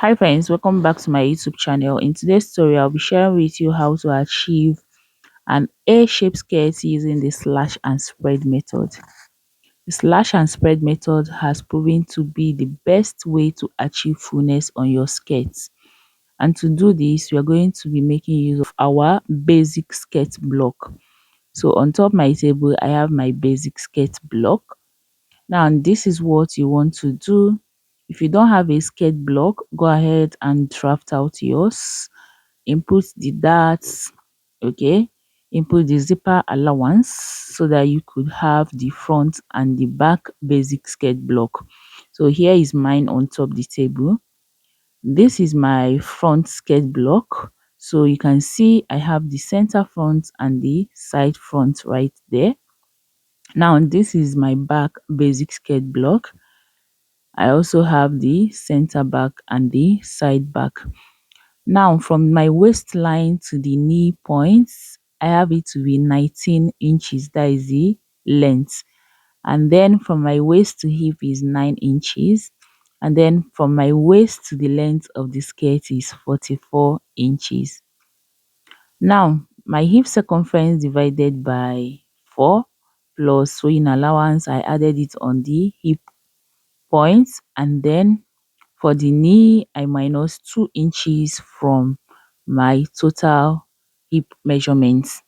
Hi friends, welcome back to my YouTube channel. In today's story, I'll be sharing with you how to achieve an A-shaped skirt using the slash and spread method. The slash and spread method has proven to be the best way to achieve fullness on your skirts. And to do this, we are going to be making use of our basic skirt block. So on top of my table, I have my basic skirt block. Now, this is what you want to do. If you don't have a skirt block, go ahead and draft out yours. Input the darts, okay? Input the zipper allowance so that you could have the front and the back basic skirt block. So here is mine on top the table. This is my front skirt block. So you can see I have the center front and the side front right there. Now this is my back basic skirt block. I also have the center back and the side back. Now from my waistline to the knee points, I have it to be 19 inches, that is the length. And then from my waist to hip is 9 inches. And then from my waist to the length of the skirt is 44 inches. Now my hip circumference divided by 4 plus sewing allowance, I added it on the hip points, and then for the knee I minus 2 inches from my total hip measurements.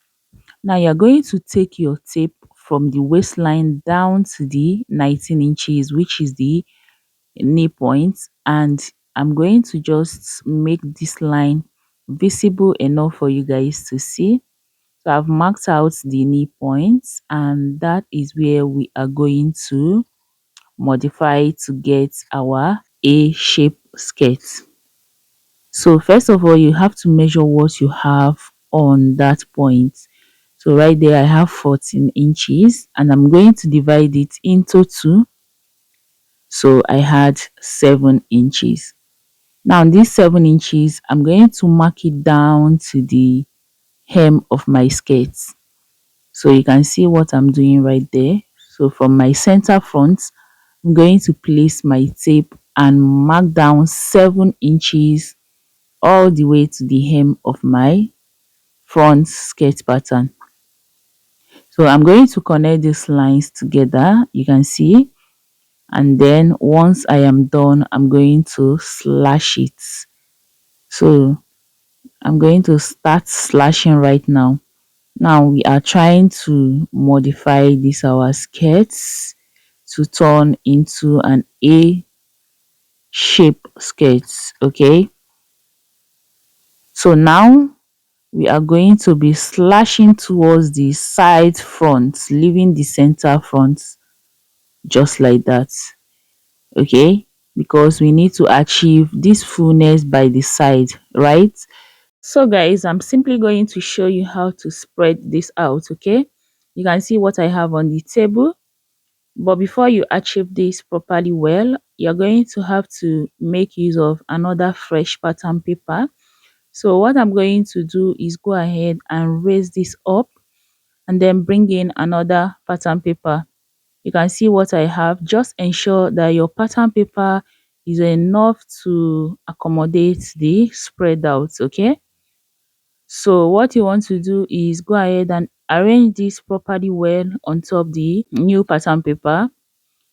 Now you're going to take your tape from the waistline down to the 19 inches, which is the knee point, and I'm going to just make this line visible enough for you guys to see. So I've marked out the knee points, and that is where we are going to modify to get our A-shape skirt. So first of all, you have to measure what you have on that point. So right there I have 14 inches, and I'm going to divide it into 2. So I had 7 inches. Now these 7 inches, I'm going to mark it down to the hem of my skirt. So you can see what I'm doing right there. So from my center front, I'm going to place my tape and mark down 7 inches all the way to the hem of my front skirt pattern. So I'm going to connect these lines together, you can see, and then once I am done, I'm going to slash it. So I'm going to start slashing right now. Now we are trying to modify this our skirts to turn into an A shape skirts, okay? So now we are going to be slashing towards the side front, leaving the center front just like that, okay? Because we need to achieve this fullness by the side, right? So guys, I'm simply going to show you how to spread this out, okay? You can see what I have on the table. But before you achieve this properly well, you're going to have to make use of another fresh pattern paper. So what I'm going to do is go ahead and raise this up and then bring in another pattern paper. You can see what I have. Just ensure that your pattern paper is enough to accommodate the spread out, okay? So what you want to do is go ahead and arrange this properly well on top the new pattern paper,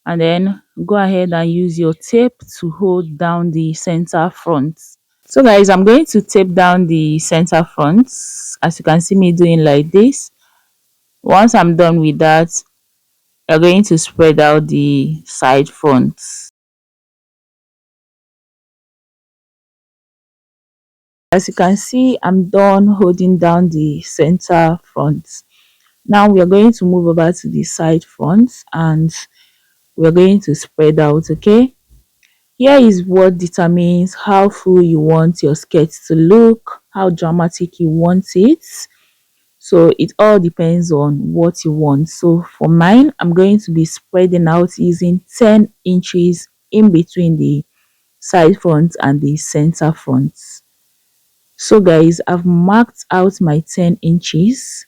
and then go ahead and use your tape to hold down the center front. So guys, I'm going to tape down the center front as you can see me doing like this. Once I'm done with that, you're going to spread out the side fronts. As you can see, I'm done holding down the center front. Now we are going to move over to the side fronts and we're going to spread out, okay? Here is what determines how full you want your skirt to look, how dramatic you want it. So it all depends on what you want. So for mine, I'm going to be spreading out using 10 inches in between the side front and the center front. So guys, I've marked out my 10 inches.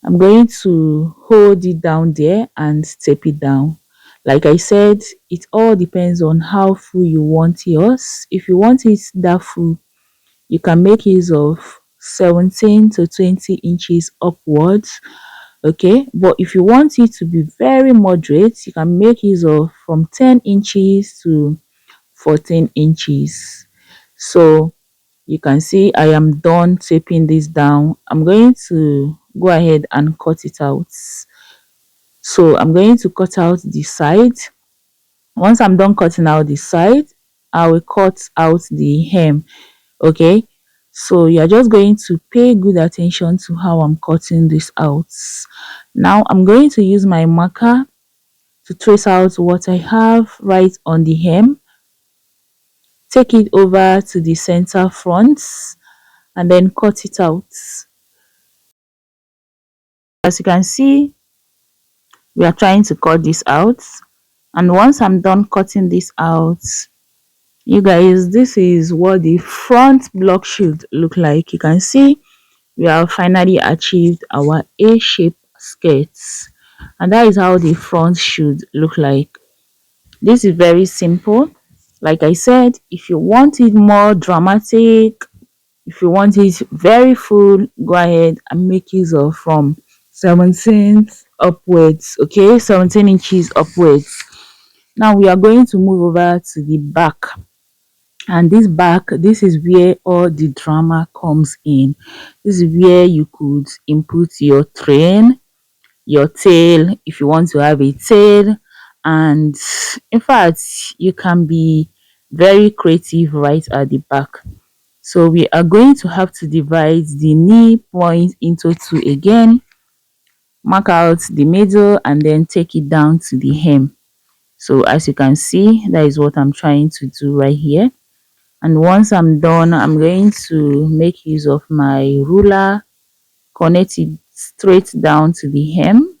I'm going to hold it down there and tape it down. Like I said, it all depends on how full you want yours. If you want it that full, you can make use of 17 to 20 inches upwards. Okay, but if you want it to be very moderate, you can make use of from 10 inches to 14 inches. So you can see I am done taping this down. I'm going to go ahead and cut it out. So I'm going to cut out the side. Once I'm done cutting out the side, I will cut out the hem. Okay, so you're just going to pay good attention to how I'm cutting this out. Now I'm going to use my marker to trace out what I have right on the hem, take it over to the center front, and then cut it out. As you can see, we are trying to cut this out, and once I'm done cutting this out, you guys, this is what the front block should look like. You can see we have finally achieved our A-shape skirts, and that is how the front should look like. This is very simple. Like I said, if you want it more dramatic, if you want it very full, go ahead and make use of from 17 upwards. Okay, 17 inches upwards. Now we are going to move over to the back, and this back, this is where all the drama comes in. This is where you could input your train, your tail, if you want to have a tail, and in fact you can be very creative right at the back. So we are going to have to divide the knee point into two again, mark out the middle, and then take it down to the hem. So as you can see, that is what I'm trying to do right here. And once I'm done, I'm going to make use of my ruler, connect it straight down to the hem,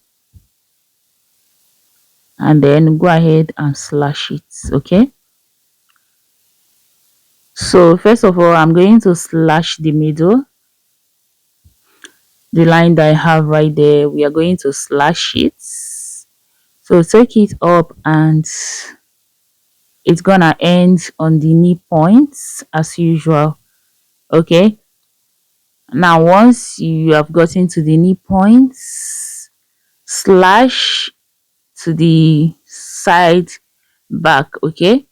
and then go ahead and slash it. Okay, so first of all, I'm going to slash the middle, the line that I have right there. We are going to slash it. So take it up, and it's gonna end on the knee points as usual. Okay, now once you have gotten to the knee points, slash to the side back. Okay,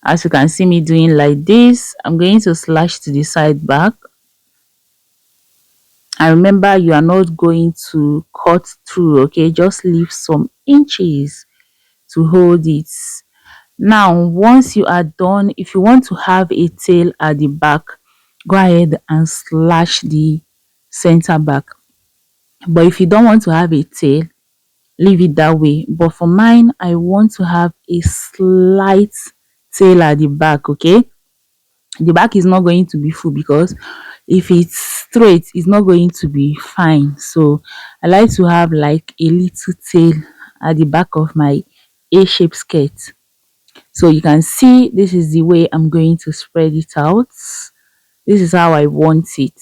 as you can see me doing like this, I'm going to slash to the side back. And remember, you are not going to cut through. Okay, just leave some inches to hold it. Now once you are done, if you want to have a tail at the back, go ahead and slash the center back. But if you don't want to have a tail, leave it that way. But for mine, I want to have a slight tail at the back. Okay, the back is not going to be full, because if it's straight, it's not going to be fine. So I like to have like a little tail at the back of my A-shaped skirt. So you can see this is the way I'm going to spread it out. This is how I want it.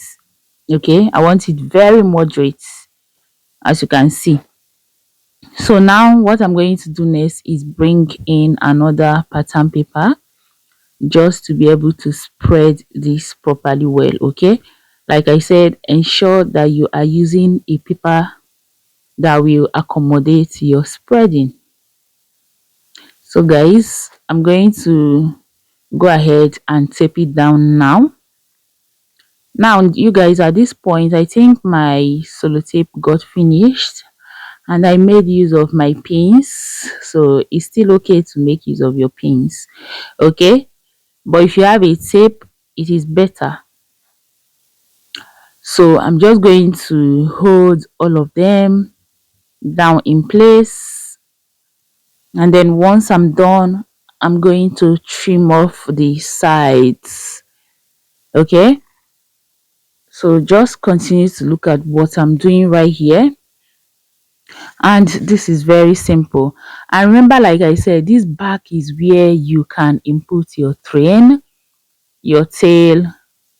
Okay, I want it very moderate, as you can see. So now what I'm going to do next is bring in another pattern paper, just to be able to spread this properly well. Okay, like I said, ensure that you are using a paper that will accommodate your spreading. So guys, I'm going to go ahead and tape it down now. Now you guys, at this point, I think my tape got finished, and I made use of my pins. So it's still okay to make use of your pins. Okay, but if you have a tape, it is better. So I'm just going to hold all of them down in place, and then once I'm done, I'm going to trim off the sides. Okay, so just continue to look at what I'm doing right here, and this is very simple. And remember, like I said, this back is where you can input your train, your tail,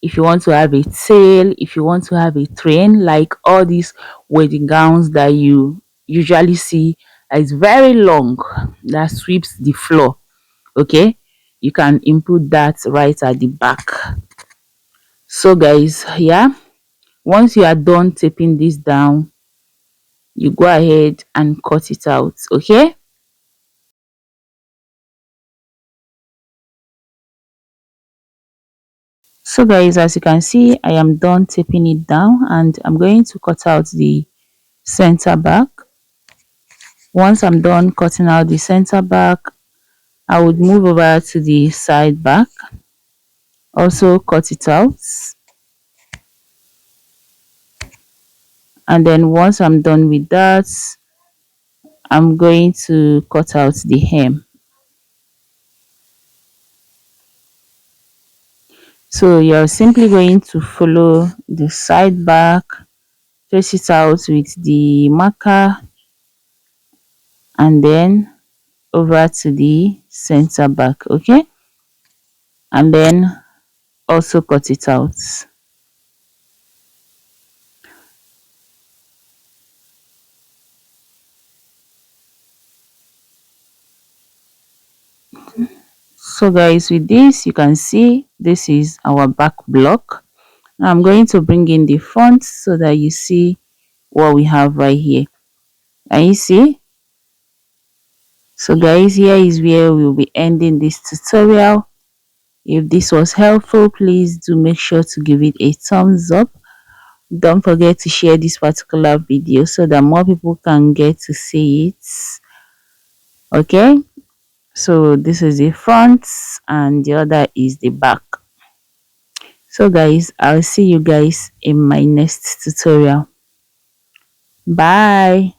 if you want to have a tail, if you want to have a train, like all these wedding gowns that you usually see that is very long that sweeps the floor. Okay, you can input that right at the back. So guys, yeah, once you are done taping this down, you go ahead and cut it out. Okay, so guys, as you can see, I am done taping it down and I'm going to cut out the center back. Once I'm done cutting out the center back, I would move over to the side back, also cut it out. And then once I'm done with that, I'm going to cut out the hem. So you're simply going to follow the side back, trace it out with the marker, and then over to the center back. Okay, and then also cut it out. So guys, with this you can see this is our back block. Now I'm going to bring in the front so that you see what we have right here. Can you see? So guys, here is where we'll be ending this tutorial. If this was helpful, please do make sure to give it a thumbs up. Don't forget to share this particular video so that more people can get to see it. Okay, so this is the front and the other is the back. So guys, I'll see you guys in my next tutorial. Bye.